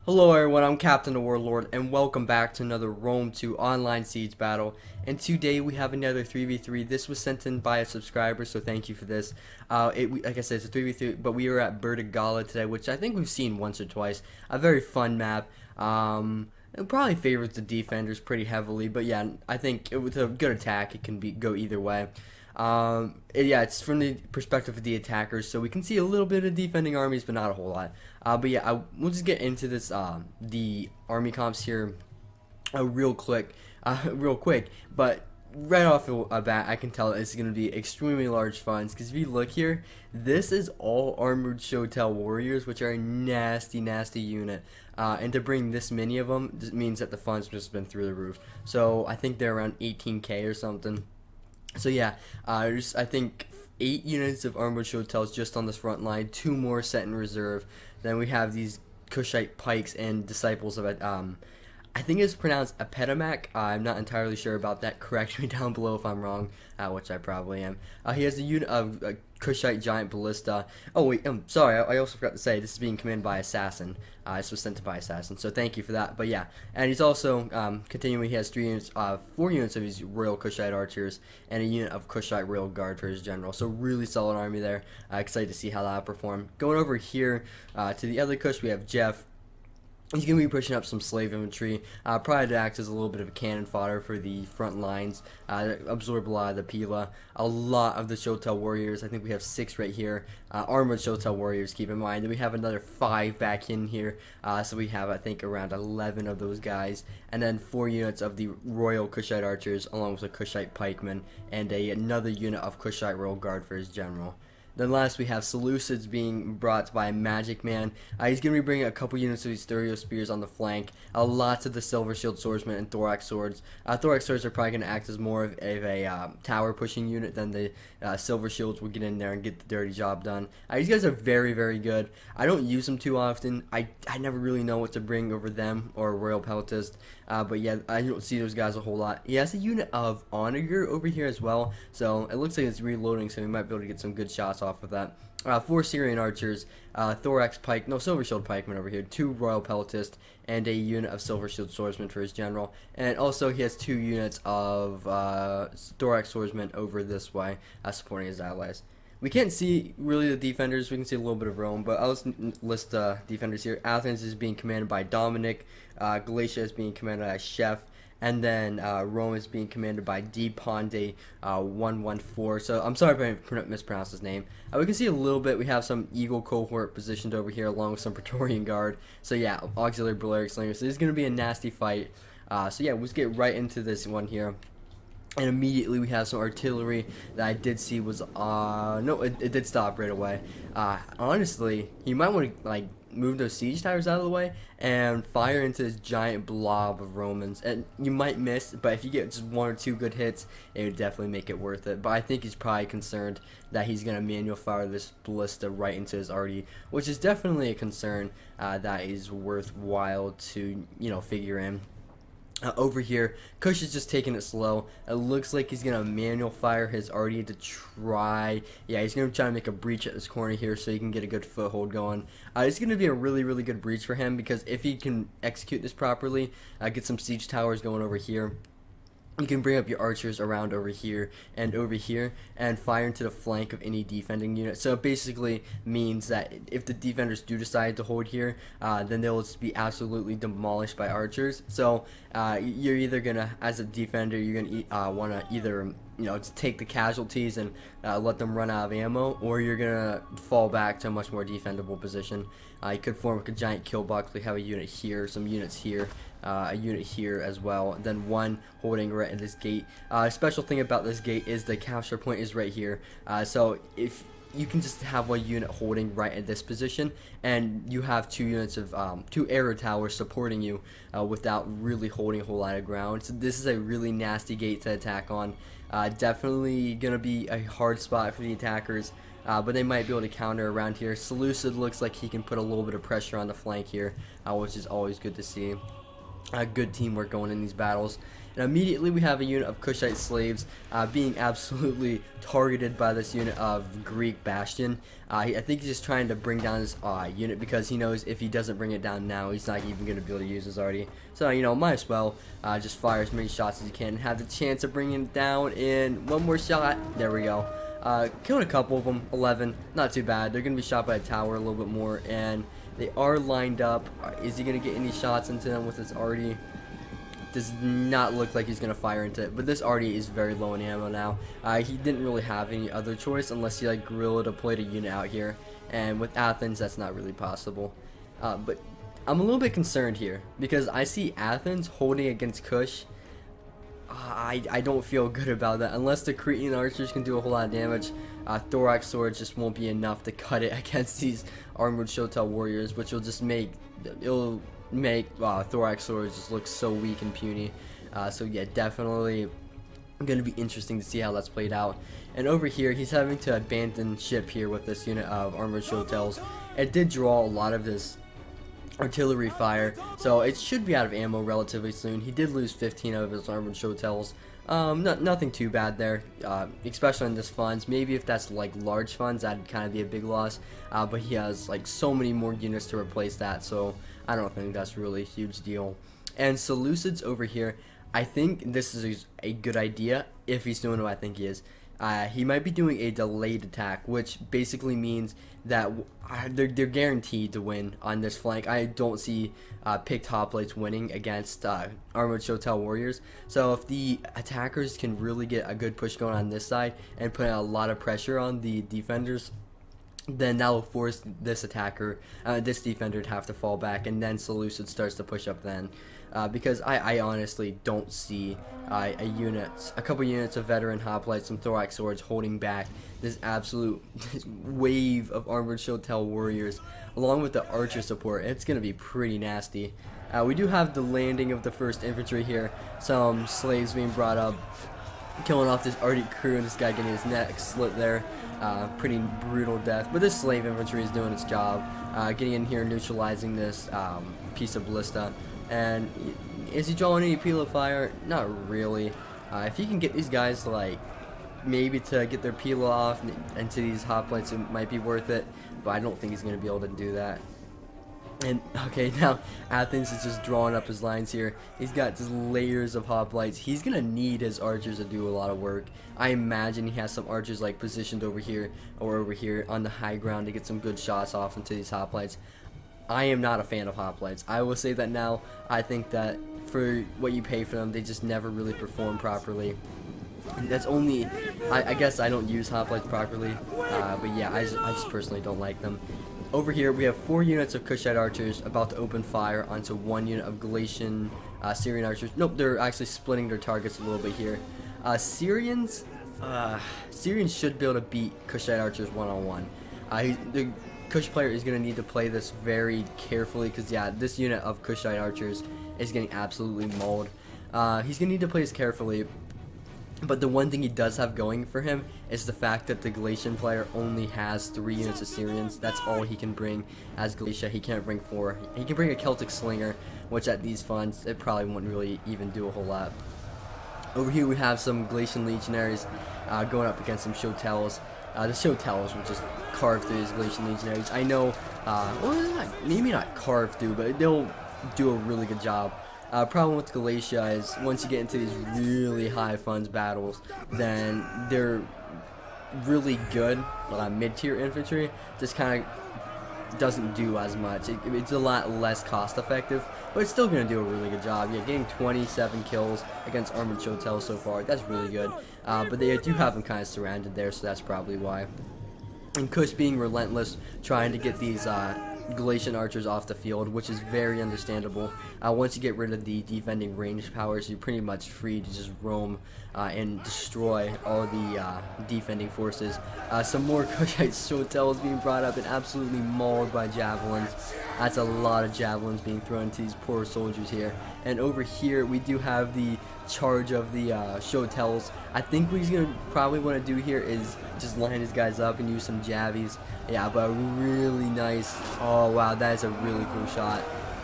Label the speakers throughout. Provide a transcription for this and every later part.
Speaker 1: Hello everyone, I'm Captain the Warlord, and welcome back to another Rome 2 online siege battle. And today we have another 3v3. This was sent in by a subscriber, so thank you for this. Like I said, it's a 3v3, but we are at Bertigala today, which I think we've seen once or twice. A very fun map. It probably favors the defenders pretty heavily, but yeah, I think with a good attack, it can go either way. Yeah, it's from the perspective of the attackers, so we can see a little bit of defending armies, but not a whole lot. But yeah, we'll just get into this, the army comps here, real quick, real quick. But right off the bat, I can tell it's going to be extremely large funds, because if you look here, this is all armored Shotel warriors, which are a nasty, nasty unit. And to bring this many of them means that the funds have just been through the roof. So I think they're around 18k or something. So yeah, there's I think 8 units of armored Shotels just on this front line, 2 more set in reserve. Then we have these Kushite pikes and disciples of it. I think it's pronounced Apetamak. I'm not entirely sure about that. Correct me down below if I'm wrong, which I probably am. He has a unit of Kushite giant ballista. Oh wait, sorry, I also forgot to say this is being commanded by Assassin. This was sent by Assassin, so thank you for that. But yeah, and he's also continuing. He has 4 units of his Royal Kushite archers and a unit of Kushite Royal Guard for his general. So really solid army there. Excited to see how that perform. Going over here to the other Kush, we have Jeff. He's going to be pushing up some slave infantry, probably to act as a little bit of a cannon fodder for the front lines, absorb a lot of the Pila. A lot of the Shotel warriors, I think we have 6 right here, armored Shotel warriors, keep in mind. Then we have another 5 back in here, so we have, I think, around 11 of those guys. And then 4 units of the Royal Kushite archers, along with a Kushite pikeman, and another unit of Kushite Royal Guard for his general. Then last we have Seleucids being brought by Magic Man. He's going to be bringing a couple units of these Thurio Spears on the flank. Lots of the Silver Shield Swordsmen and Thorax Swords. Thorax Swords are probably going to act as more of a tower pushing unit than the Silver Shields will get in there and get the dirty job done. These guys are very, very good. I don't use them too often. I never really know what to bring over them or Royal Peltist. But yeah, I don't see those guys a whole lot. He has a unit of Onager over here as well. So it looks like it's reloading, so we might be able to get some good shots off of that. 4 Syrian archers, Thorax Pike, no, Silver Shield Pikemen over here, 2 Royal Peltist, and a unit of Silver Shield Swordsmen for his general. And also he has 2 units of Thorax Swordsmen over this way, supporting his allies. We can't see really the defenders. We can see a little bit of Rome, but I'll list defenders here. Athens is being commanded by Dominic. Galatia is being commanded by Chef. And then Rome is being commanded by D. Ponde 114. So I'm sorry if I mispronounced his name. We can see a little bit. We have some Eagle cohort positioned over here along with some Praetorian Guard. So yeah, auxiliary Balearic Slingers. So this is going to be a nasty fight. So yeah, let's get right into this one here. And immediately we have some artillery that I did see was no, it did stop right away. Honestly, you might want to like move those siege towers out of the way and fire into this giant blob of Romans. And you might miss, but if you get just 1 or 2 good hits, it would definitely make it worth it. But I think he's probably concerned that he's gonna manual fire this ballista right into his arty, which is definitely a concern that is worthwhile to figure in. Over here, Kush is just taking it slow. It looks like he's gonna manual fire his arty to try. Yeah, he's gonna try to make a breach at this corner here so he can get a good foothold going. It's gonna be a really, really good breach for him because if he can execute this properly, get some siege towers going over here. You can bring up your archers around over here and fire into the flank of any defending unit. So it basically means that if the defenders do decide to hold here, then they'll just be absolutely demolished by archers. So you're either gonna, as a defender, you're gonna want to either to take the casualties and let them run out of ammo, or you're gonna fall back to a much more defendable position. You could form like a giant kill box. We have a unit here, some units here, a unit here as well, and then one holding right at this gate. Special thing about this gate is the capture point is right here. So if you can just have 1 unit holding right at this position, and you have 2 units of 2 arrow towers supporting you without really holding a whole lot of ground. So this is a really nasty gate to attack on. Definitely gonna be a hard spot for the attackers, but they might be able to counter around here. Seleucid looks like he can put a little bit of pressure on the flank here, which is always good to see. good teamwork going in these battles. And immediately we have a unit of Kushite slaves being absolutely targeted by this unit of Greek Bastion. I think he's just trying to bring down his unit because he knows if he doesn't bring it down now, he's not even going to be able to use his arty. So, might as well just fire as many shots as you can and have the chance of bringing it down in one more shot. There we go. Killed a couple of them, 11, not too bad. They're going to be shot by a tower a little bit more, and they are lined up. Is he going to get any shots into them with his arty? Does not look like he's going to fire into it, but this arty is very low in ammo now. He didn't really have any other choice unless he like guerrilla deployed a unit out here, and with Athens that's not really possible. But I'm a little bit concerned here because I see Athens holding against Kush. I don't feel good about that unless the Cretan archers can do a whole lot of damage. Thorax swords just won't be enough to cut it against these armored Shotel warriors, which will just make Thorax swords just look so weak and puny. So yeah, definitely going to be interesting to see how that's played out. And over here, he's having to abandon ship here with this unit of armored Shotels. It did draw a lot of this artillery fire, so it should be out of ammo relatively soon. He did lose 15 of his armored Shotels. Nothing too bad there, especially in this funds. Maybe if that's like large funds, that'd kind of be a big loss. But he has like so many more units to replace that, so I don't think that's really a huge deal. And Seleucids over here, I think this is a good idea if he's doing what I think he is. He might be doing a delayed attack, which basically means that they're guaranteed to win on this flank. I don't see picked hoplites winning against armored Shotel warriors. So if the attackers can really get a good push going on this side and put a lot of pressure on the defenders, then that will force this this defender to have to fall back, and then Seleucid starts to push up then. Because I honestly don't see a couple units of veteran hoplites and thorax swords holding back this absolute wave of armored Shotel warriors, along with the archer support. It's going to be pretty nasty. We do have the landing of the first infantry here, some slaves being brought up, killing off this arty crew, and this guy getting his neck slit there. Pretty brutal death, but this slave infantry is doing its job, getting in here, neutralizing this piece of ballista. And is he drawing any peel of fire? Not really. If he can get these guys to like maybe to get their peel off into these hoplites, it might be worth it, but I don't think he's going to be able to do that. And okay, now Athens is just drawing up his lines here. He's got just layers of hoplites. He's gonna need his archers to do a lot of work. I imagine he has some archers like positioned over here or over here on the high ground to get some good shots off into these hoplites. I am not a fan of hoplites. I will say that now. I think that for what you pay for them, they just never really perform properly. And that's only, I guess I don't use hoplites properly, but yeah, I just personally don't like them. Over here, we have 4 units of Kushite archers about to open fire onto 1 unit of Galatian Syrian archers. Nope, they're actually splitting their targets a little bit here. Syrians should be able to beat Kushite archers one-on-one. The Kush player is going to need to play this very carefully because, yeah, this unit of Kushite archers is getting absolutely mauled. He's going to need to play this carefully. But the one thing he does have going for him is the fact that the Galatian player only has 3 units of Syrians. That's all he can bring as Galatia. He can't bring 4. He can bring a Celtic Slinger, which at these funds, it probably wouldn't really even do a whole lot. Over here we have some Galatian legionaries going up against some Shotels. The Shotels will just carve through these Galatian legionaries. I know, well, maybe not carve through, but they'll do a really good job. Problem with Galatia is once you get into these really high funds battles, then they're really good mid-tier infantry. Just kind of doesn't do as much. It's a lot less cost effective, but it's still going to do a really good job. Yeah, getting 27 kills against armored Shotel so far, that's really good. But they do have them kind of surrounded there, so that's probably why. And Kush being relentless, trying to get these Galatian archers off the field, which is very understandable. Once you get rid of the defending range powers, you're pretty much free to just roam and destroy all the defending forces. Some more Kushite Shotels being brought up and absolutely mauled by javelins. That's a lot of javelins being thrown into these poor soldiers here. And over here we do have the charge of the Shotels. I think what he's gonna probably want to do here is just line his guys up and use some javies. Yeah, but really nice. Oh wow, that is a really cool shot.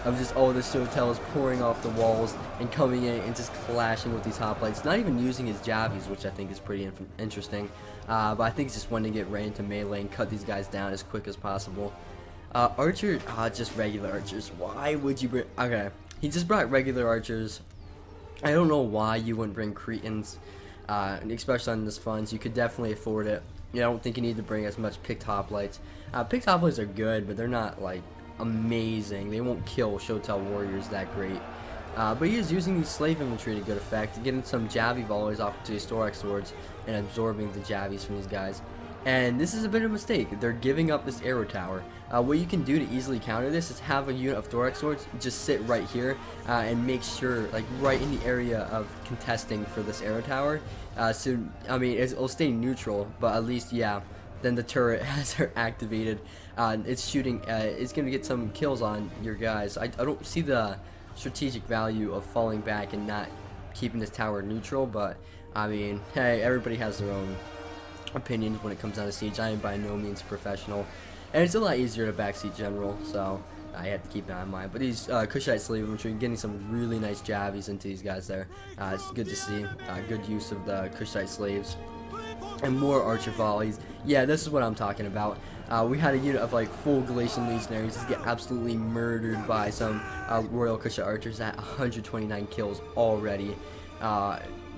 Speaker 1: of just all the Shotels pouring off the walls and coming in and just clashing with these hoplites. Not even using his jabbies, which I think is pretty interesting. But I think he's just wanting to get right into melee and cut these guys down as quick as possible. Archer, just regular archers. Why would you bring... Okay, he just brought regular archers. I don't know why you wouldn't bring Cretans, especially on this funds. You could definitely afford it. I don't think you need to bring as much picked hoplites. Picked hoplites are good, but they're not like amazing. They won't kill Shotel warriors that great. But he is using these slave infantry to good effect, getting some Javi volleys off to these Thorax swords and absorbing the Javies from these guys. And this is a bit of a mistake. They're giving up this arrow tower. What you can do to easily counter this is have a unit of Thorax swords just sit right here and make sure, like right in the area of contesting for this arrow tower. So I mean, it'll stay neutral, but at least then the turret has her activated. It's shooting. It's gonna get some kills on your guys. I don't see the strategic value of falling back and not keeping this tower neutral, but I mean, hey, everybody has their own opinions when it comes down to siege. I am by no means professional, and it's a lot easier to backseat general, so I have to keep that in mind. But these Kushite slave infantry getting some really nice jabbies into these guys there. It's good to see. Good use of the Kushite slaves. And more archer volleys. Yeah, this is what I'm talking about. We had a unit of like full Galatian legionaries just get absolutely murdered by some Royal Kushite archers at 129 kills already.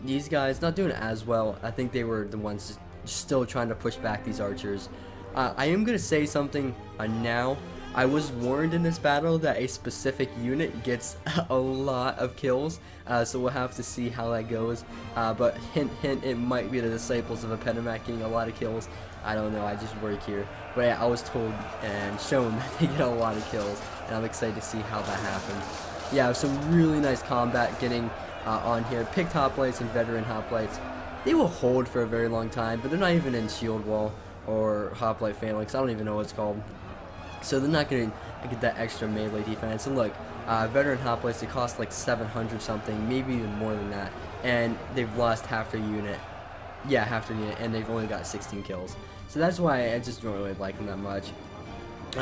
Speaker 1: These guys not doing as well. I think they were the ones still trying to push back these archers. I am going to say something now. I was warned in this battle that a specific unit gets a lot of kills, so we'll have to see how that goes. But hint, hint, it might be the Disciples of Epidemic getting a lot of kills. I don't know, I just work here. But yeah, I was told and shown that they get a lot of kills, and I'm excited to see how that happens. Yeah, some really nice combat getting on here. Picked hoplites and veteran hoplites. They will hold for a very long time, but they're not even in shield wall or hoplite phalanx. I don't even know what it's called. So they're not going to get that extra melee defense. And look, veteran hoplites, they cost like 700 something, maybe even more than that. And they've lost half their unit. Yeah, half their unit, and they've only got 16 kills. So that's why I just don't really like them that much.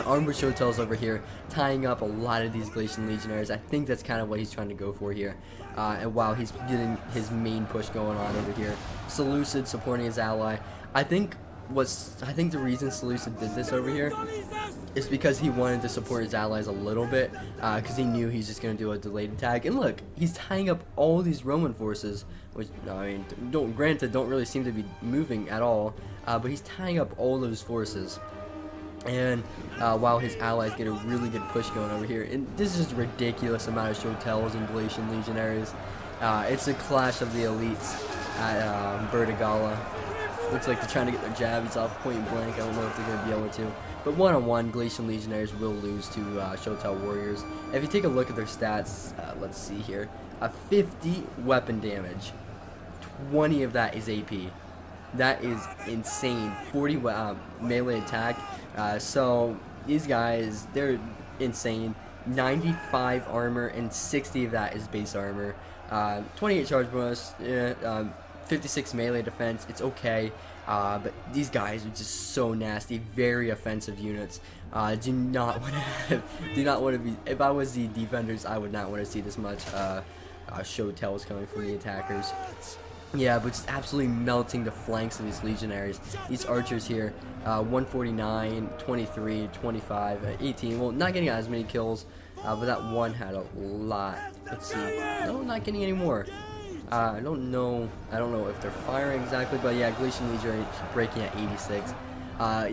Speaker 1: Armored Shotels over here, tying up a lot of these Galatian legionaries. I think that's kind of what he's trying to go for here. And while he's getting his main push going on over here, Seleucid supporting his ally. I think the reason Seleucid did this over here is because he wanted to support his allies a little bit, because he knew he's just going to do a delayed attack. And look, he's tying up all these Roman forces, which, I mean, don't really seem to be moving at all, but he's tying up all those forces. And while his allies get a really good push going over here, and this is a ridiculous amount of Shotels and Galatian legionaries. It's a clash of the elites at Vertigala. Looks like they're trying to get their jabbies off point blank. I don't know if they're going to be able to. But one-on-one, Galatian legionaries will lose to Shotel warriors. If you take a look at their stats, let's see here. 50 weapon damage. 20 of that is AP. That is insane. 40 melee attack. So these guys, they're insane. 95 armor and 60 of that is base armor. 28 charge bonus. 56 melee defense. It's okay. But these guys are just so nasty. Very offensive units. Do not want to have. Do not want to be. If I was the defenders, I would not want to see this much Shotels coming from the attackers. Yeah, but just absolutely melting the flanks of these legionaries. These archers here, 149, 23, 25, 18. Well, not getting as many kills, but that one had a lot. Let's see. No, not getting any more. I don't know if they're firing exactly, but yeah, Galatian legionaries breaking at 86.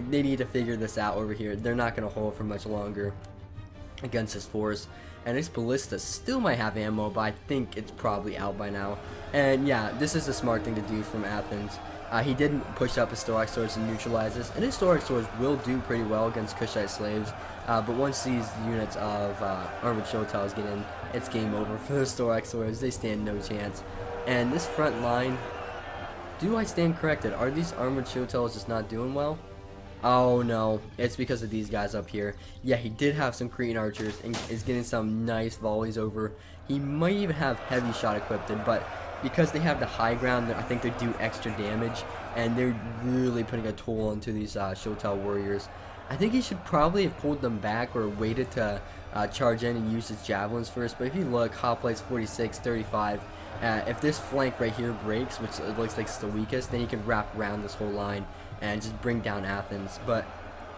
Speaker 1: They need to figure this out over here. They're not going to hold for much longer against his force. And this ballista still might have ammo, but I think it's probably out by now. And yeah, this is a smart thing to do from Athens. He didn't push up his Thorax swords and neutralize this, and his Thorax swords will do pretty well against Kushite slaves. But once these units of armored Shotels get in, it's game over for those Thorax swords. They stand no chance. And this front line, do I stand corrected? Are these armored Shotels just not doing well? Oh no, it's because of these guys up here. Yeah, he did have some Cretan archers and is getting some nice volleys over. He might even have heavy shot equipped, but because they have the high ground, I think they do extra damage, and they're really putting a toll onto these Shotel warriors. I think he should probably have pulled them back or waited to charge in and use his javelins first. But if you look, hoplites 46, 35. If this flank right here breaks, which it looks like it's the weakest, then he can wrap around this whole line and just bring down Athens. But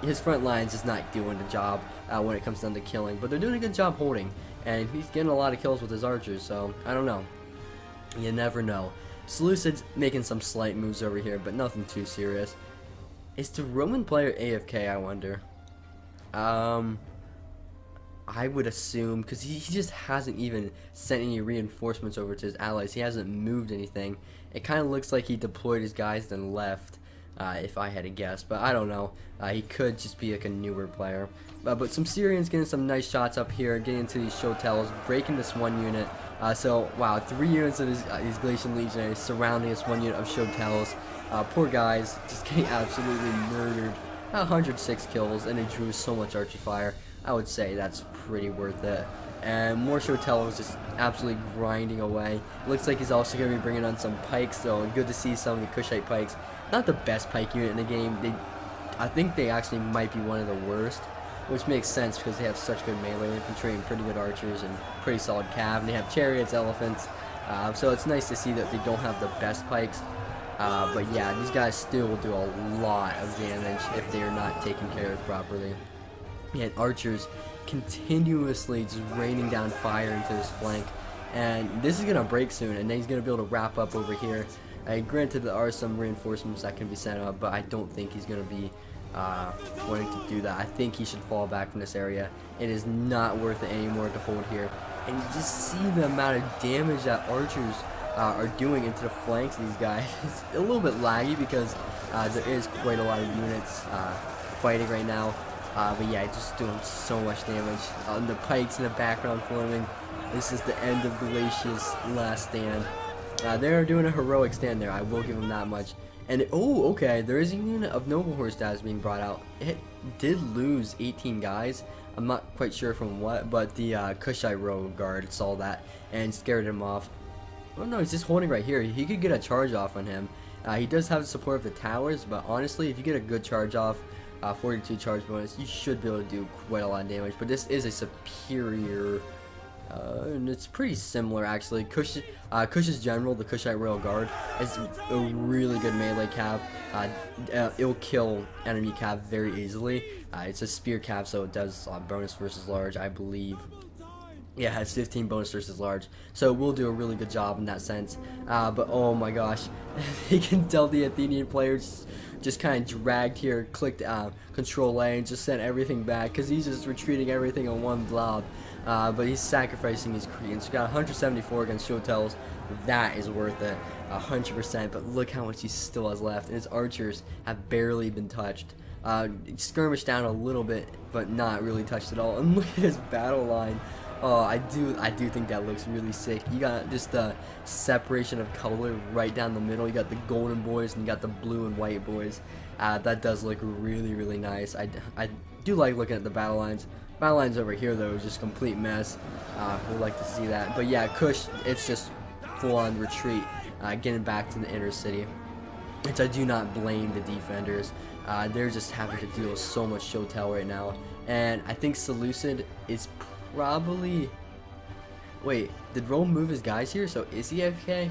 Speaker 1: his front line's just not doing the job when it comes down to killing. But they're doing a good job holding, and he's getting a lot of kills with his archers. So I don't know. You never know. Seleucid's making some slight moves over here, but nothing too serious. Is the Roman player AFK, I wonder? I would assume, because he just hasn't even sent any reinforcements over to his allies. He hasn't moved anything. It kind of looks like he deployed his guys then left, if I had to guess. But I don't know. He could just be like a newer player. But some Syrians getting some nice shots up here, getting into these Shotels, breaking this one unit. So, wow, 3 units of these Galatian legionaries surrounding this one unit of Shotels. Poor guys, just getting absolutely murdered. 106 kills, and they drew so much archery fire. I would say that's pretty worth it. And more Shotels just absolutely grinding away. Looks like he's also going to be bringing on some pikes, so good to see some of the Kushite pikes. Not the best pike unit in the game. I think they actually might be one of the worst, which makes sense because they have such good melee infantry and pretty good archers and pretty solid cav. And they have chariots, elephants, so it's nice to see that they don't have the best pikes. But yeah, these guys still will do a lot of damage if they are not taken care of properly. And archers continuously just raining down fire into this flank, and this is gonna break soon, and then he's gonna be able to wrap up over here. Granted, there are some reinforcements that can be sent up, but I don't think he's gonna be wanting to do that. I think he should fall back from this area. It is not worth it anymore to hold here, and you just see the amount of damage that archers are doing into the flanks of these guys. It's a little bit laggy because there is quite a lot of units fighting right now. But yeah, just doing so much damage. The pikes in the background forming. This is the end of Galatia's last stand. They're doing a heroic stand there. I will give them that much. And oh, okay, there is a unit of noble horse that is being brought out. It did lose 18 guys. I'm not quite sure from what, but the Kushite road guard saw that and scared him off. Oh no, he's just holding right here. He could get a charge off on him. He does have the support of the towers, but honestly, if you get a good charge off, 42 charge bonus, you should be able to do quite a lot of damage. But this is a superior, and it's pretty similar actually. Kush's general, the Kushite Royal Guard, is a really good melee cav. It'll kill enemy cav very easily. It's a spear cav, so it does bonus versus large, I believe. Yeah, it has 15 bonus versus large, so we'll do a really good job in that sense. But oh my gosh, you can tell the Athenian players just kind of dragged here, clicked Control A, and just sent everything back because he's just retreating everything on one blob. But he's sacrificing his Cretans. He got 174 against Shotels. That is worth it, 100%. But look how much he still has left, and his archers have barely been touched. Skirmished down a little bit, but not really touched at all. And look at his battle line. Oh, I do think that looks really sick. You got just the separation of color right down the middle. You got the golden boys and you got the blue and white boys. That does look really, really nice. I do like looking at the battle lines. Battle lines over here though is just complete mess. We'd like to see that. But yeah, Kush, it's just full-on retreat, getting back to the inner city. Which I do not blame the defenders. They're just having to deal with so much Shotel right now. And I think Seleucid is probably... Wait, did Rome move his guys here? So is he AFK?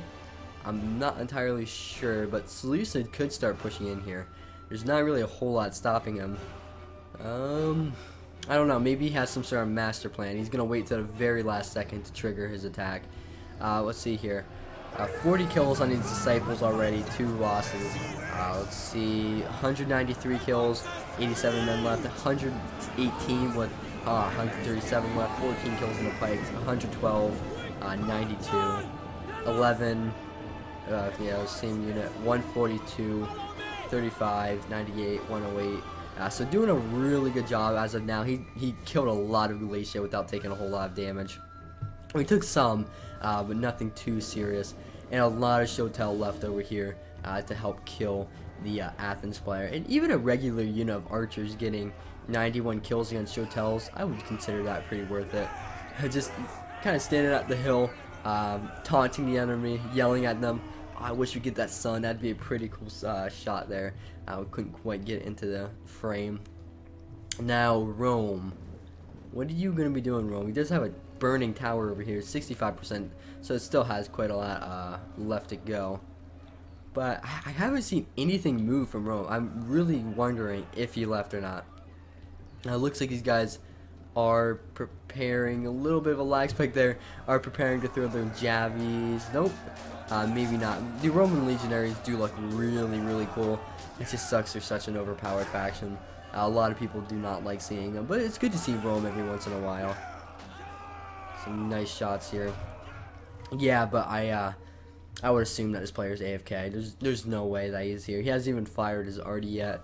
Speaker 1: I'm not entirely sure, but Seleucid could start pushing in here. There's not really a whole lot stopping him. I don't know, maybe he has some sort of master plan. He's gonna wait till the very last second to trigger his attack. Let's see here. 40 kills on these disciples already, 2 losses. Let's see, 193 kills, 87 men left, 118 with 137 left, 14 kills in the pikes, 112, 92, 11, yeah, same unit, 142, 35, 98, 108. So doing a really good job as of now. He killed a lot of Galatia without taking a whole lot of damage. We took some, but nothing too serious. And a lot of Shotel left over here to help kill the Athens player. And even a regular unit of archers getting 91 kills against Shotels, I would consider that pretty worth it. Just kind of standing at the hill, taunting the enemy, yelling at them. I wish we could get that sun. That'd be a pretty cool shot there. We couldn't quite get into the frame. Now Rome. What are you going to be doing, Rome? He does have a burning tower over here, 65%, so it still has quite a lot left to go. But I haven't seen anything move from Rome. I'm really wondering if he left or not. Now, it looks like these guys are preparing a little bit of a lag spike there, are preparing to throw their jabbies. Nope, maybe not. The Roman legionaries do look really, really cool. It just sucks they're such an overpowered faction. A lot of people do not like seeing them, but it's good to see Rome every once in a while. Some nice shots here. Yeah, but I would assume that this player is AFK. There's no way that he's here. He hasn't even fired his arty yet.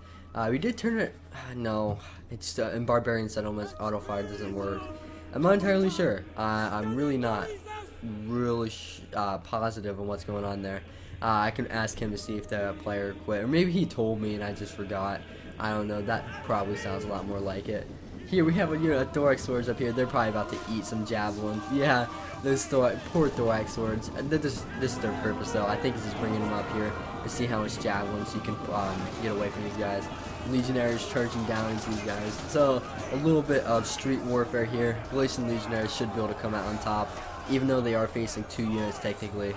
Speaker 1: We did turn it. No, it's in Barbarian Settlements, auto fire doesn't work. I'm not entirely sure. I'm really not really positive on what's going on there. I can ask him to see if the player quit, or maybe he told me and I just forgot. I don't know. That probably sounds a lot more like it. Here we have a unit of thorax swords up here. They're probably about to eat some javelins. Yeah, those poor thorax swords. This is their purpose, though. I think he's just bringing them up here to see how much javelins you can get away from these guys. Legionaries charging down into these guys. So a little bit of street warfare here. Galatian legionaries should be able to come out on top, even though they are facing 2 units technically.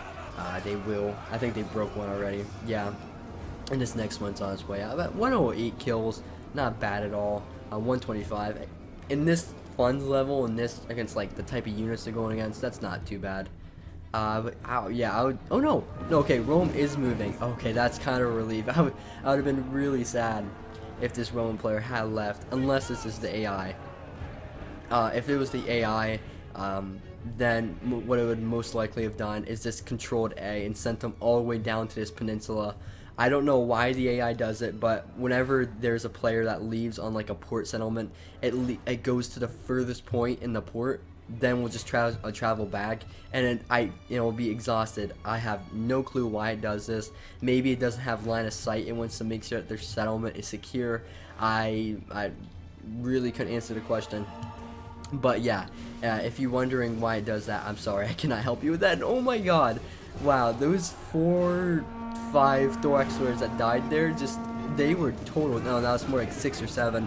Speaker 1: They will. I think they broke one already. Yeah. And this next one's on its way out. About 108 kills. Not bad at all. 125. In this funds level, in this against like the type of units they're going against, that's not too bad. But yeah, I would. Oh no, no. Okay, Rome is moving. Okay, that's kind of a relief. I would have been really sad if this Roman player had left, unless this is the AI. If it was the AI, then what it would most likely have done is just controlled A and sent them all the way down to this peninsula. I don't know why the AI does it, but whenever there's a player that leaves on like a port settlement, it goes to the furthest point in the port, then we'll just travel back, and then will be exhausted. I have no clue why it does this. Maybe it doesn't have line of sight and wants to make sure that their settlement is secure. I really couldn't answer the question. But yeah, if you're wondering why it does that, I'm sorry, I cannot help you with that. Oh my god, wow, those 4-5 thorax swords that died there, they were total. No, that was more like 6 or 7.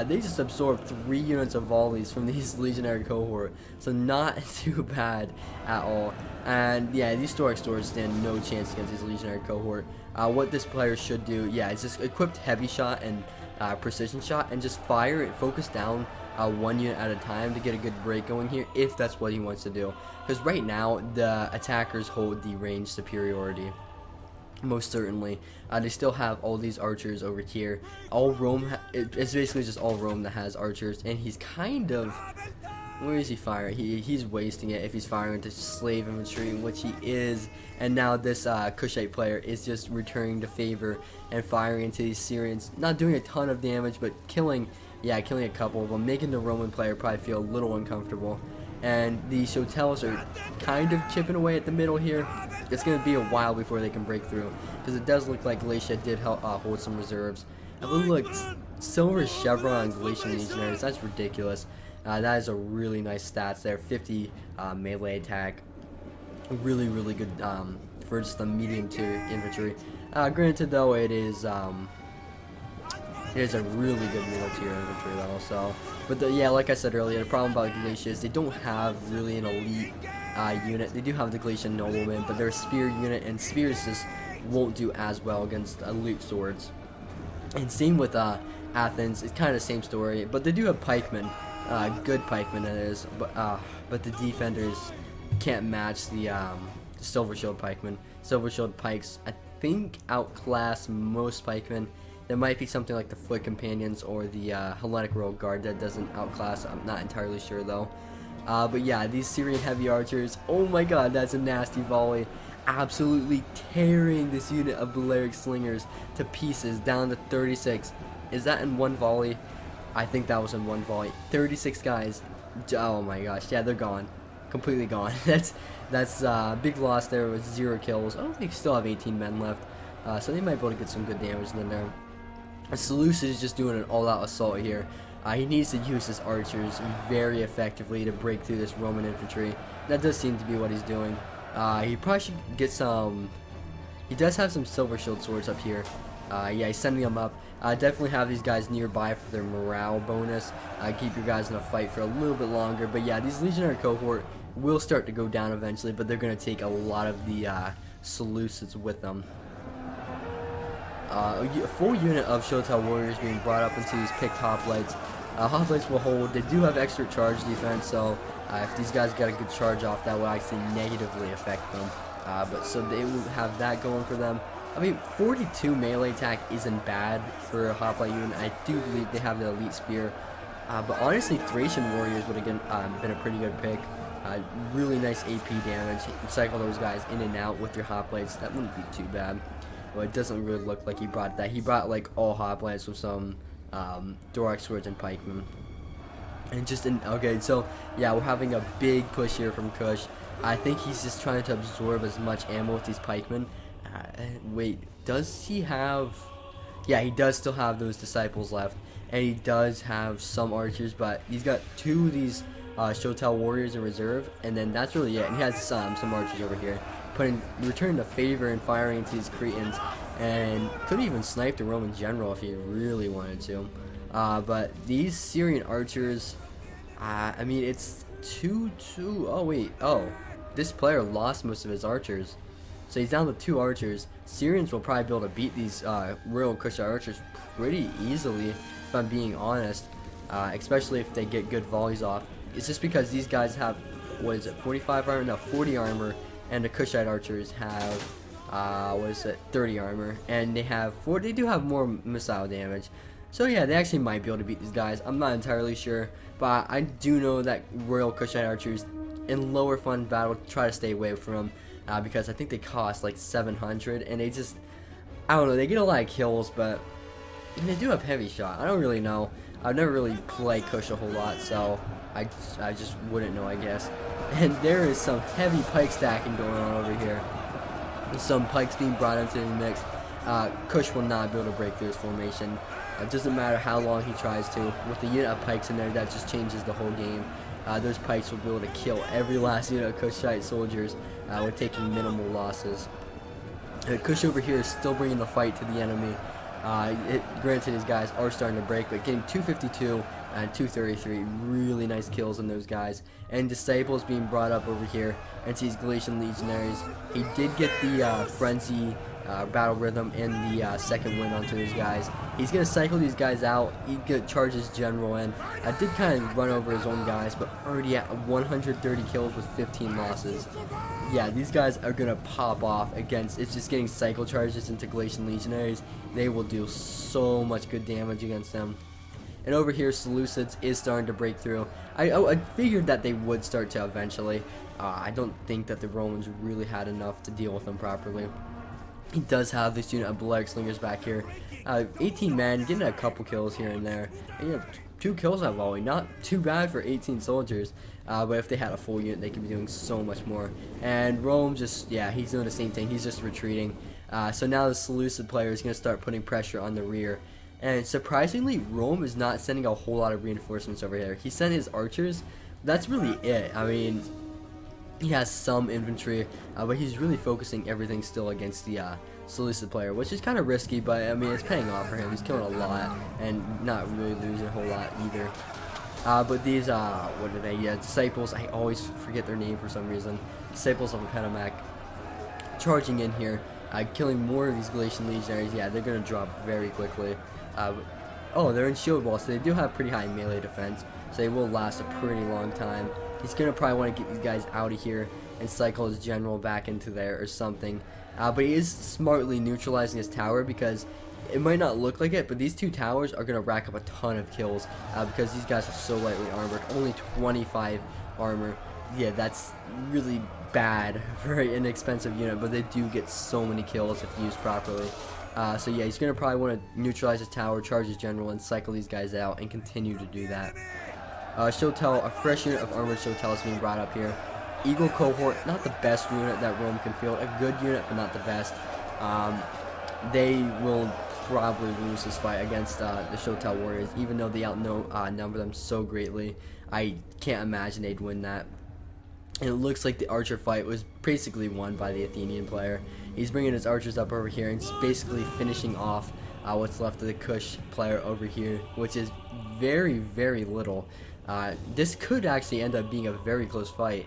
Speaker 1: They just absorbed 3 units of volleys from these legionary cohort, so not too bad at all. And yeah, these thorax swords stand no chance against these legionary cohort. What this player should do, yeah, is just equipped heavy shot and precision shot, and just fire it, focus down 1 unit at a time to get a good break going here, if that's what he wants to do. Because right now the attackers hold the range superiority. Most certainly. They still have all these archers over here. All Rome, it's basically just all Rome that has archers, and he's kind of, where is he firing? He's wasting it if he's firing into slave infantry, which he is. And now this Kushite player is just returning to favor and firing into these Syrians, not doing a ton of damage, but killing a couple of them, making the Roman player probably feel a little uncomfortable. And the Shotels are kind of chipping away at the middle here. It's going to be a while before they can break through, because it does look like Galatia did hold some reserves. But look, silver chevron on Galatian legionaries, that's ridiculous. That is a really nice stats there. 50 melee attack, really, really good for just the medium tier infantry. Granted though, it is a really good middle tier infantry though. So, but yeah, like I said earlier, the problem about Galatia is they don't have really an elite unit. They do have the Galatian noblemen, but they're a spear unit, and spears just won't do as well against elite swords. And same with Athens, it's kind of the same story, but they do have pikemen, good pikemen that is, but the defenders can't match the silver shield pikemen. Silver shield pikes, I think, outclass most pikemen. There might be something like the foot companions or the Hellenic Royal Guard that doesn't outclass. I'm not entirely sure though. But yeah, these Syrian heavy archers, oh my god, that's a nasty volley. Absolutely tearing this unit of Balearic slingers to pieces, down to 36. Is that in one volley? I think that was in one volley. 36 guys. Oh my gosh, yeah, they're gone. Completely gone. That's big loss there with 0 kills. Oh, they still have 18 men left. So they might be able to get some good damage in there. Seleucus is just doing an all-out assault here. He needs to use his archers very effectively to break through this Roman infantry. That does seem to be what he's doing. He probably should get some. He does have some silver shield swords up here. Yeah, he's sending them up. Definitely have these guys nearby for their morale bonus. Keep your guys in a fight for a little bit longer. But yeah, these Legionary cohort will start to go down eventually, but they're going to take a lot of the Seleucids with them. A full unit of Shotel Warriors being brought up into these picked hoplites. Hoplites will hold. They do have extra charge defense, so if these guys got a good charge off, that will actually negatively affect them. But so they will have that going for them. I mean, 42 melee attack isn't bad for a hoplite unit. I do believe they have the elite spear. But honestly, Thracian warriors would have been a pretty good pick. Really nice AP damage. You can cycle those guys in and out with your hoplites. That wouldn't be too bad. Well, it doesn't really look like he brought that. He brought like all hoplites with some Doric swords and pikemen. And just okay, so yeah, we're having a big push here from Kush. I think he's just trying to absorb as much ammo with these pikemen. Wait, does he have? Yeah, he does still have those disciples left, and he does have some archers, but he's got 2 of these Shotel warriors in reserve, and then that's really it. And he has some archers over here, returning the favor and firing into these Cretans, and could even snipe the Roman general if he really wanted to. But these Syrian archers, I mean, it's 2-2. Oh wait, this player lost most of his archers. So he's down to 2 archers. Syrians will probably be able to beat these Royal Kushite archers pretty easily, if I'm being honest. Especially if they get good volleys off. It's just because these guys have, what is it, 45 armor? No, 40 armor. And the Kushite archers have, 30 armor. And they do have more missile damage. So yeah, they actually might be able to beat these guys. I'm not entirely sure. But I do know that Royal Kushite archers in lower fun battle try to stay away from them. Because I think they cost like 700, and they just, I don't know, they get a lot of kills, but they do have heavy shot. I don't really know. I've never really played Kush a whole lot, so I just wouldn't know, I guess. And there is some heavy pike stacking going on over here. Some pikes being brought into the mix. Kush will not be able to break through his formation. It doesn't matter how long he tries to. With the unit of pikes in there, that just changes the whole game. Those pikes will be able to kill every last unit of Kushite soldiers with taking minimal losses. Kush over here is still bringing the fight to the enemy. Granted, his guys are starting to break, but getting 252 and 233, really nice kills on those guys. And Disciples being brought up over here into these Galatian legionaries. He did get the Frenzy battle rhythm and the second win onto those guys. He's going to cycle these guys out. He charges general in. I did kind of run over his own guys, but already at 130 kills with 15 losses. Yeah, these guys are going to pop off against, it's just getting cycle charges into Galatian legionaries. They will do so much good damage against them. And over here, Seleucids is starting to break through. I figured that they would start to eventually. I don't think that the Romans really had enough to deal with them properly. He does have this unit of Balearic Slingers back here. 18 men, getting a couple kills here and there. And, you know, 2 kills on volley, not too bad for 18 soldiers. But if they had a full unit, they could be doing so much more. And Rome just, yeah, he's doing the same thing. He's just retreating. So now the Seleucid player is going to start putting pressure on the rear. And surprisingly, Rome is not sending a whole lot of reinforcements over here. He sent his archers. That's really it. I mean, he has some infantry, but he's really focusing everything still against the Seleucid player, which is kind of risky, but I mean, it's paying off for him. He's killing a lot and not really losing a whole lot either. But these, what are they? Yeah, Disciples, I always forget their name for some reason. Disciples of Epidemic charging in here, killing more of these Galatian legionaries. Yeah, they're going to drop very quickly. Oh, they're in shield wall, so they do have pretty high melee defense, so they will last a pretty long time. He's going to probably want to get these guys out of here and cycle his general back into there or something. But he is smartly neutralizing his tower, because it might not look like it, but these 2 towers are going to rack up a ton of kills because these guys are so lightly armored. Only 25 armor. Yeah, that's really bad for an inexpensive unit, but they do get so many kills if used properly. So yeah, he's going to probably want to neutralize his tower, charge his general, and cycle these guys out and continue to do that. Shotel, a fresh unit of armored Shotel is being brought up here. Eagle cohort, not the best unit that Rome can field. A good unit, but not the best. They will probably lose this fight against the Shotel warriors, even though they outnumber them so greatly. I can't imagine they'd win that. And it looks like the archer fight was basically won by the Athenian player. He's bringing his archers up over here and basically finishing off what's left of the Kush player over here, which is very, very little. This could actually end up being a very close fight.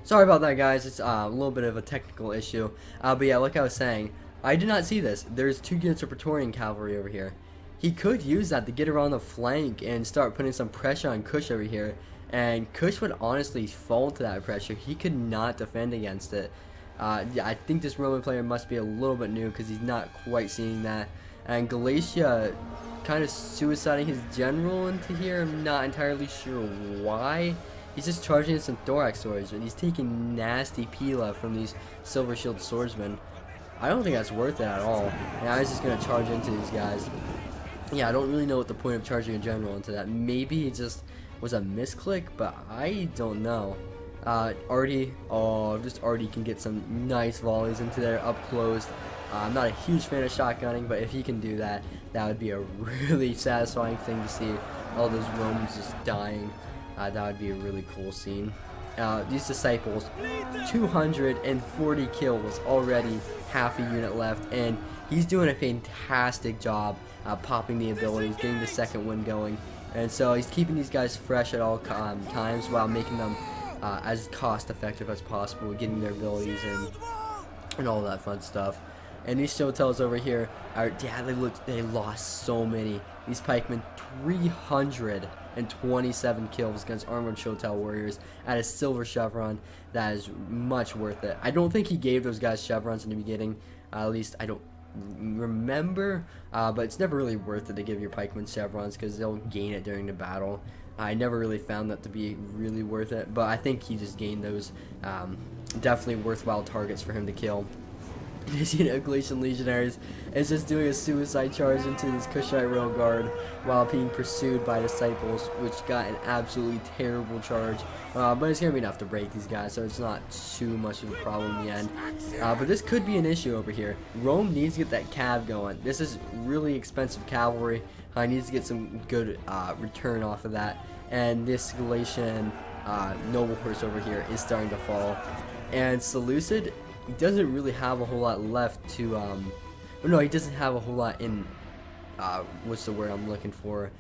Speaker 1: Sorry about that, guys. It's a little bit of a technical issue. But yeah, like I was saying, I did not see this. There's 2 units of Praetorian cavalry over here. He could use that to get around the flank and start putting some pressure on Kush over here. And Kush would honestly fall to that pressure. He could not defend against it. Yeah, I think this Roman player must be a little bit new because he's not quite seeing that. And Galatia kind of suiciding his general into here. I'm not entirely sure why. He's just charging in some thorax swords, and he's taking nasty Pila from these silver shield swordsmen. I don't think that's worth it at all. And I was just going to charge into these guys. Yeah, I don't really know what the point of charging a general into that. Maybe it just was a misclick, but I don't know. Artie, just Artie can get some nice volleys into there up close. I'm not a huge fan of shotgunning, but if he can do that, that would be a really satisfying thing to see. All those Romans just dying. That would be a really cool scene. These disciples, 240 kills already, half a unit left, and he's doing a fantastic job popping the abilities, getting the second wind going, and so he's keeping these guys fresh at all times while making them as cost effective as possible, getting their abilities and all that fun stuff. And these Showtells over here are, yeah, they lost so many. These pikemen, 327 kills against armored Showtell warriors at a silver chevron. That is much worth it. I don't think he gave those guys chevrons in the beginning. At least I don't remember. But it's never really worth it to give your pikemen chevrons because they'll gain it during the battle. I never really found that to be really worth it. But I think he just gained those definitely worthwhile targets for him to kill. This unit of Galatian legionaries is just doing a suicide charge into this Kushite rail guard while being pursued by disciples, which got an absolutely terrible charge. But it's going to be enough to break these guys, so it's not too much of a problem in the end. But this could be an issue over here. Rome needs to get that cav going. This is really expensive cavalry. Needs to get some good return off of that. And this Galatian noble horse over here is starting to fall. And Seleucid, he doesn't really have a whole lot left to, no, he doesn't have a whole lot in, what's the word I'm looking for?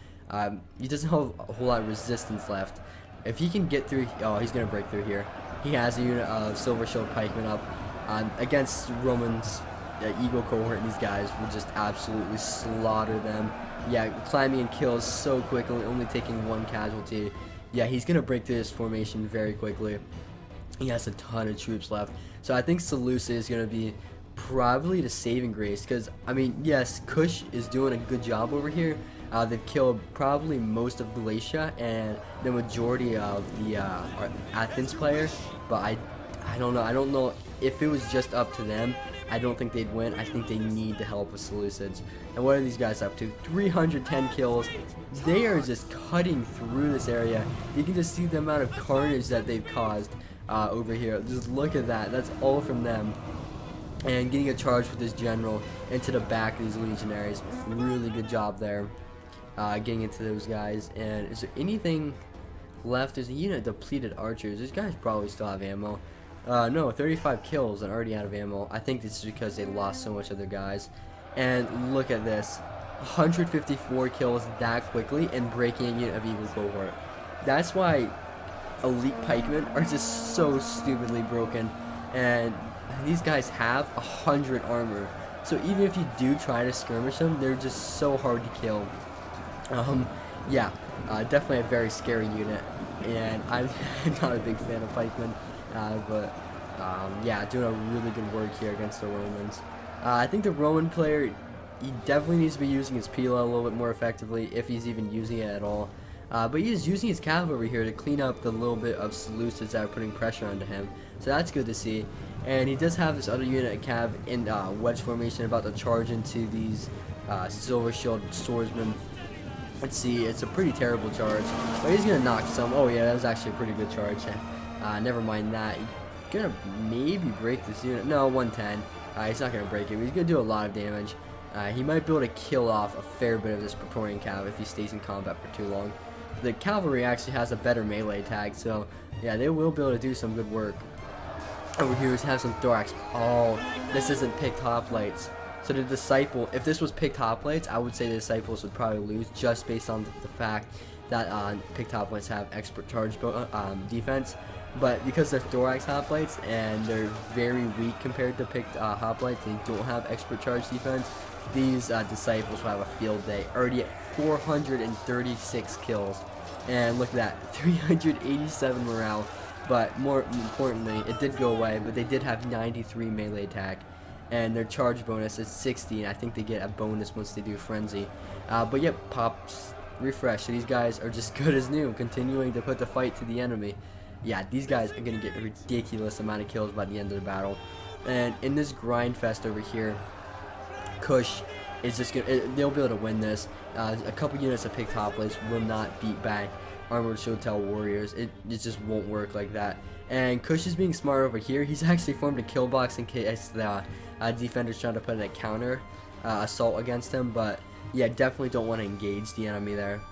Speaker 1: He doesn't have a whole lot of resistance left. If he can get through, oh, he's going to break through here. He has a unit of Silver Shield pikemen up against Romans' Eagle cohort, and these guys will just absolutely slaughter them. Yeah, climbing and kills so quickly, only taking 1 casualty. Yeah, he's going to break through this formation very quickly. He has a ton of troops left. So I think Seleucid is going to be probably the saving grace. Because, I mean, yes, Kush is doing a good job over here. They've killed probably most of Galatia and the majority of the Athens player. But I don't know. I don't know if it was just up to them. I don't think they'd win. I think they need the help of Seleucids. And what are these guys up to? 310 kills. They are just cutting through this area. You can just see the amount of carnage that they've caused. Over here, just look at that. That's all from them. And getting a charge with this general into the back of these legionaries. Really good job there. Getting into those guys. And is there anything left? There's a unit of depleted archers. These guys probably still have ammo. No, 35 kills and already out of ammo. I think this is because they lost so much of their guys. And look at this. 154 kills that quickly and breaking a unit of Eagle cohort. That's why elite pikemen are just so stupidly broken, and these guys have 100 armor, so even if you do try to skirmish them, they're just so hard to kill. Yeah, definitely a very scary unit, and I'm not a big fan of pikemen, but yeah, doing a really good work here against the Romans. I think the Roman player, he definitely needs to be using his Pila a little bit more effectively, if he's even using it at all. But he is using his cav over here to clean up the little bit of Seleucids that are putting pressure onto him. So that's good to see. And he does have this other unit of cav in wedge formation about to charge into these Silver Shield swordsmen. Let's see, it's a pretty terrible charge. But he's going to knock some. Oh yeah, that was actually a pretty good charge. Never mind that. He's going to maybe break this unit. No, 110. He's not going to break it, but he's going to do a lot of damage. He might be able to kill off a fair bit of this Praetorian cav if he stays in combat for too long. The cavalry actually has a better melee tag, so yeah, they will be able to do some good work. Over here, we have some thorax. Oh, this isn't picked hoplites. So the Disciple, if this was picked hoplites, I would say the Disciples would probably lose just based on the fact that picked hoplites have expert charge defense. But because they're thorax hoplites and they're very weak compared to picked hoplites, they don't have expert charge defense. These Disciples will have a field day, already at 436 kills. And look at that, 387 morale. But more importantly, it did go away, but they did have 93 melee attack. And their charge bonus is 60, and I think they get a bonus once they do Frenzy. But yep, pops refresh. So these guys are just good as new, continuing to put the fight to the enemy. Yeah, these guys are going to get a ridiculous amount of kills by the end of the battle. And in this grind fest over here, Kush is just going to, they'll be able to win this. A couple units of picked hoplites will not beat back Armored Shotel Warriors. It just won't work like that. And Kush is being smart over here. He's actually formed a kill box in case the defender's trying to put in a counter assault against him. But yeah, definitely don't want to engage the enemy there.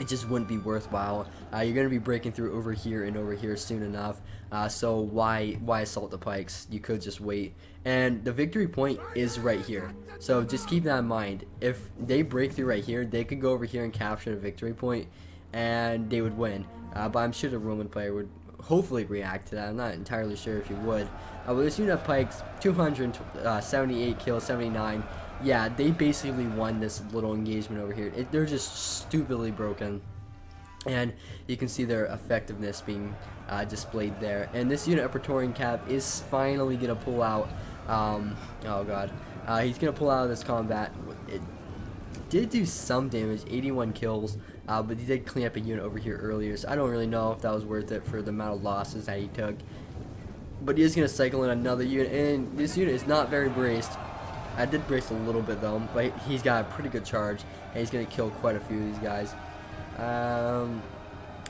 Speaker 1: It just wouldn't be worthwhile. You're going to be breaking through over here and over here soon enough. So why assault the pikes? You could just wait. And the victory point is right here. So just keep that in mind. If they break through right here, they could go over here and capture the victory point, and they would win. But I'm sure the Roman player would hopefully react to that. I'm not entirely sure if he would. But this unit of pikes, 278 kills, 79. Yeah, they basically won this little engagement over here. They're just stupidly broken. And you can see their effectiveness being displayed there. And this unit of Praetorian Cap is finally going to pull out. Oh god. He's going to pull out of this combat. It did do some damage, 81 kills. But he did clean up a unit over here earlier. So I don't really know if that was worth it for the amount of losses that he took. But he is going to cycle in another unit. And this unit is not very braced. I did brace a little bit though, but he's got a pretty good charge, and he's going to kill quite a few of these guys.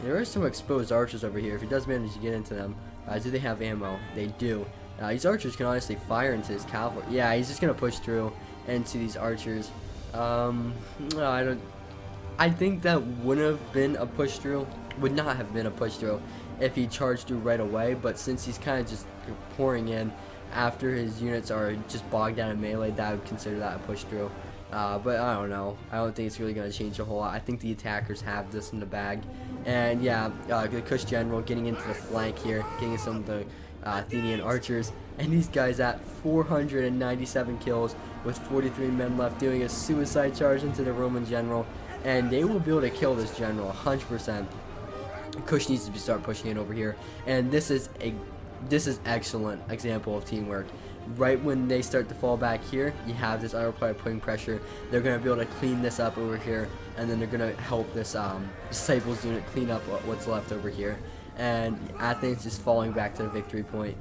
Speaker 1: There are some exposed archers over here. If he does manage to get into them, do they have ammo? They do. These archers can honestly fire into his cavalry. Yeah, he's just going to push through into these archers. No, I think that would have been a push through. Would not have been a push through if he charged through right away, but since he's kind of just pouring in after his units are just bogged down in melee, that I would consider that a push through. But I don't know. I don't think it's really going to change a whole lot. I think the attackers have this in the bag. And yeah, the Kush General getting into the flank here, getting some of the Athenian archers. And these guys at 497 kills with 43 men left, doing a suicide charge into the Roman general. And they will be able to kill this general 100%. Kush needs to start pushing in over here. And this is excellent example of teamwork. Right when they start to fall back here, you have this other player putting pressure. They're going to be able to clean this up over here, and then they're going to help this Disciples unit clean up what's left over here. And Athens is falling back to the victory point.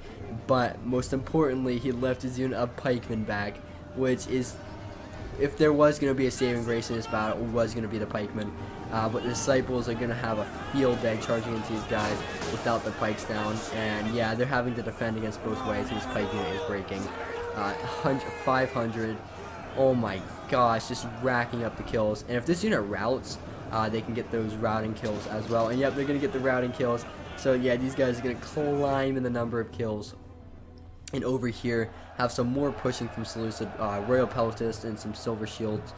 Speaker 1: But most importantly, he left his unit of pikemen back, which is, if there was going to be a saving grace in this battle, it was going to be the pikemen. But the Disciples are going to have a field day charging into these guys without the pikes down. And yeah, they're having to defend against both ways. His pike unit is breaking. 500. Oh my gosh, just racking up the kills. And if this unit routes, they can get those routing kills as well. And yep, they're going to get the routing kills. So yeah, these guys are going to climb in the number of kills. And over here, have some more pushing from Seleucid, Royal Pelotist and some Silver Shields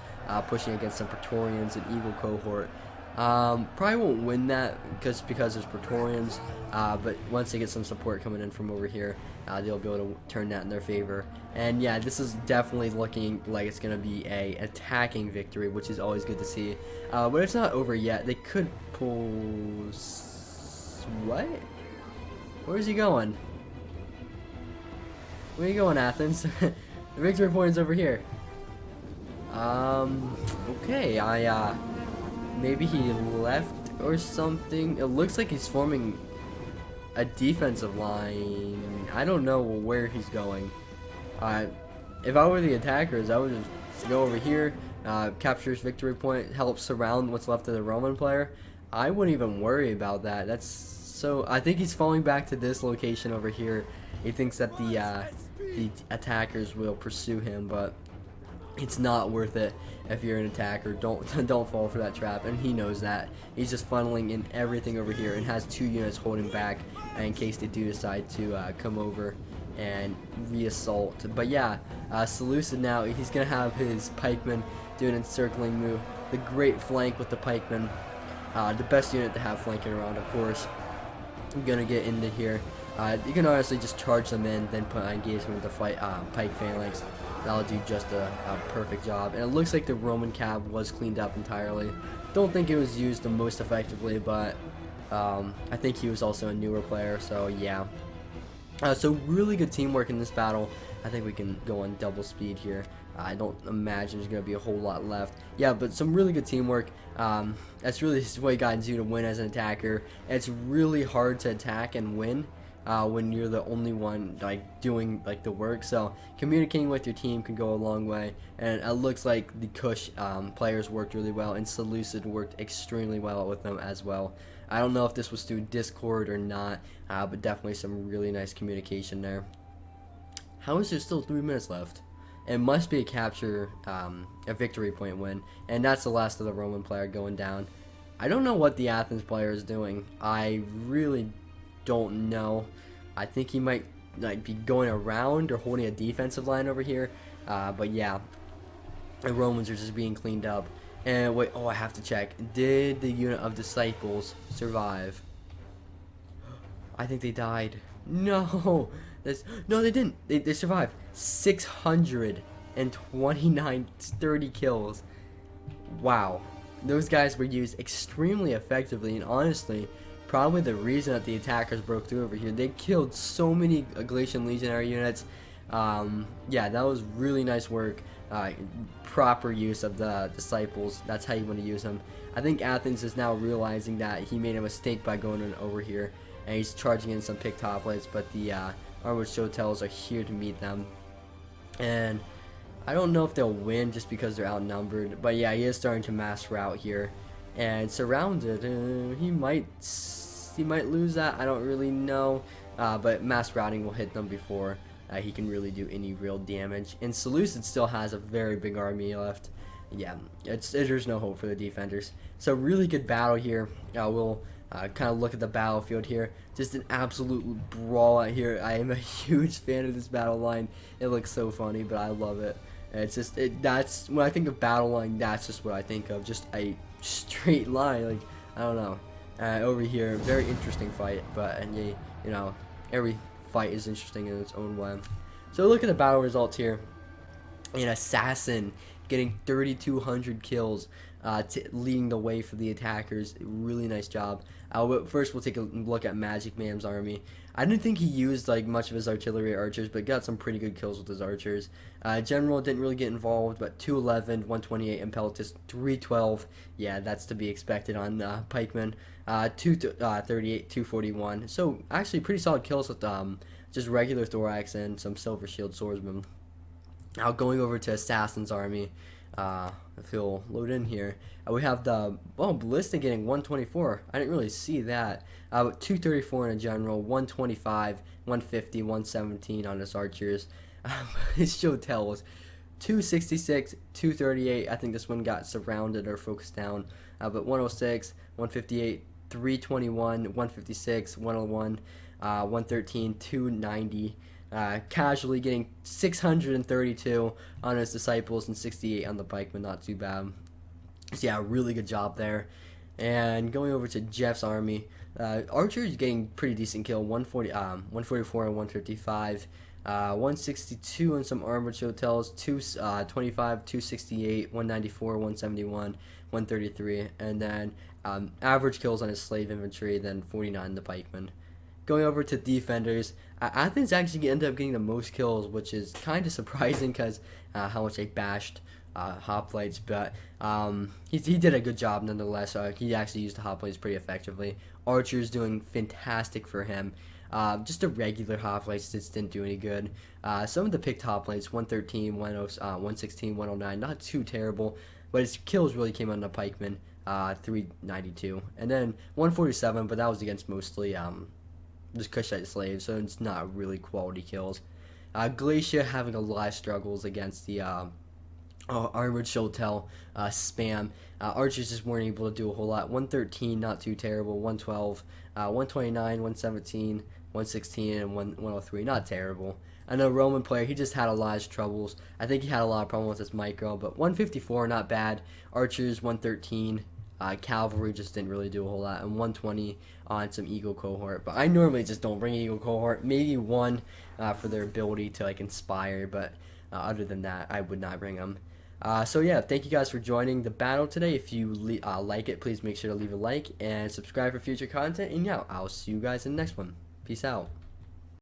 Speaker 1: pushing against some Praetorians and Eagle Cohort. Probably won't win that because there's Praetorians, but once they get some support coming in from over here, they'll be able to turn that in their favor. And yeah, this is definitely looking like it's going to be a attacking victory, which is always good to see. But it's not over yet. They could pull... What? Where's he going? Where are you going, Athens? The victory point is over here. Okay, maybe he left or something. It looks like he's forming a defensive line. I don't know where he's going. If I were the attackers, I would just go over here, capture his victory point, help surround what's left of the Roman player. I wouldn't even worry about that. That's so. I think he's falling back to this location over here. He thinks that the attackers will pursue him, but it's not worth it if you're an attacker. Don't fall for that trap, and he knows that. He's just funneling in everything over here and has 2 units holding back in case they do decide to come over. and re-assault. But yeah, Seleucid now, he's going to have his pikemen do an encircling move. The great flank with the pikemen. The best unit to have flanking around, of course. I'm going to get into here. You can honestly just charge them in, then put engagement with the pike phalanx. That'll do just a perfect job. And it looks like the Roman cav was cleaned up entirely. Don't think it was used the most effectively, but I think he was also a newer player, so yeah. So really good teamwork in this battle. I think we can go on double speed here. I don't imagine there's going to be a whole lot left. Yeah, but some really good teamwork. That's really what you got to do to win as an attacker. It's really hard to attack and win when you're the only one like doing like the work. So communicating with your team can go a long way. And it looks like the Kush players worked really well, and Seleucid worked extremely well with them as well. I don't know if this was through Discord or not, but definitely some really nice communication there. How is there still 3 minutes left? It must be a capture, a victory point win, and that's the last of the Roman player going down. I don't know what the Athens player is doing. I really don't know. I think he might like be going around or holding a defensive line over here. But yeah, the Romans are just being cleaned up. And wait, oh, I have to check. Did the unit of disciples survive? I think they died. No, no, they didn't. They survived. 629, 30 kills. Wow, those guys were used extremely effectively, and honestly, probably the reason that the attackers broke through over here. They killed so many Galatian legionary units. Yeah, that was really nice work. Proper use of the disciples. That's how you want to use them. I think Athens is now realizing that he made a mistake by going over here, and he's charging in some picked hoplites, but the armored showtells are here to meet them. And I don't know if they'll win just because they're outnumbered, but yeah, he is starting to mass route here and surrounded. He might lose that. I don't really know, but mass routing will hit them before he can really do any real damage. And Seleucid still has a very big army left. Yeah, there's no hope for the defenders. So really good battle here. We'll kind of look at the battlefield here. Just an absolute brawl out here. I am a huge fan of this battle line. It looks so funny, but I love it. It's just that's when I think of battle line. That's just what I think of. Just a straight line. Like I don't know. Over here, very interesting fight. But you know, every fight is interesting in its own way. So look at the battle results here. An assassin getting 3,200 kills, leading the way for the attackers. Really nice job. First, we'll take a look at Magic Man's army. I didn't think he used like much of his artillery archers, but got some pretty good kills with his archers. General didn't really get involved, but 211, 128, and Impetus 312. Yeah, that's to be expected on pikemen. 238, 241. So actually, pretty solid kills with just regular thorax and some silver shield swordsmen. Now going over to Assassin's army, if you'll load in here, we have the Ballista getting 124. I didn't really see that. 234 in a general, 125, 150, 117 on his archers. His show tells 266, 238. I think this one got surrounded or focused down. But 106, 158, 321, 156, 101, 113, 290. Casually getting 632 on his disciples and 68 on the pikemen. Not too bad. So yeah, really good job there. And going over to Jeff's army, archers getting pretty decent kill. 144 and 155. 162 on some armored showtells. 225, 268, 194, 171, 133, and then average kills on his slave infantry. Then 49 on the pikemen. Going over to defenders, Athens actually ended up getting the most kills, which is kind of surprising because how much they bashed hoplites, but he did a good job nonetheless. He actually used the hoplites pretty effectively. Archers doing fantastic for him. Just the regular hoplites just didn't do any good. Some of the picked hoplites, 113, 116, 109, not too terrible, but his kills really came on the pikemen, 392. And then 147, but that was against mostly just Kushite slaves, so it's not really quality kills. Galatia having a lot of struggles against the armored showtell spam. Archers just weren't able to do a whole lot. 113, not too terrible. 112, 129, 117, 116 and 103. Not terrible. I know Roman player, he just had a lot of troubles. I think he had a lot of problems with his micro, but 154, not bad. Archers, 113. Cavalry just didn't really do a whole lot. And 120 on some Eagle cohort. But I normally just don't bring Eagle cohort. Maybe one for their ability to like inspire, but other than that, I would not bring them. So yeah, thank you guys for joining the battle today. If you like it, please make sure to leave a like and subscribe for future content. And yeah, I'll see you guys in the next one. Peace out.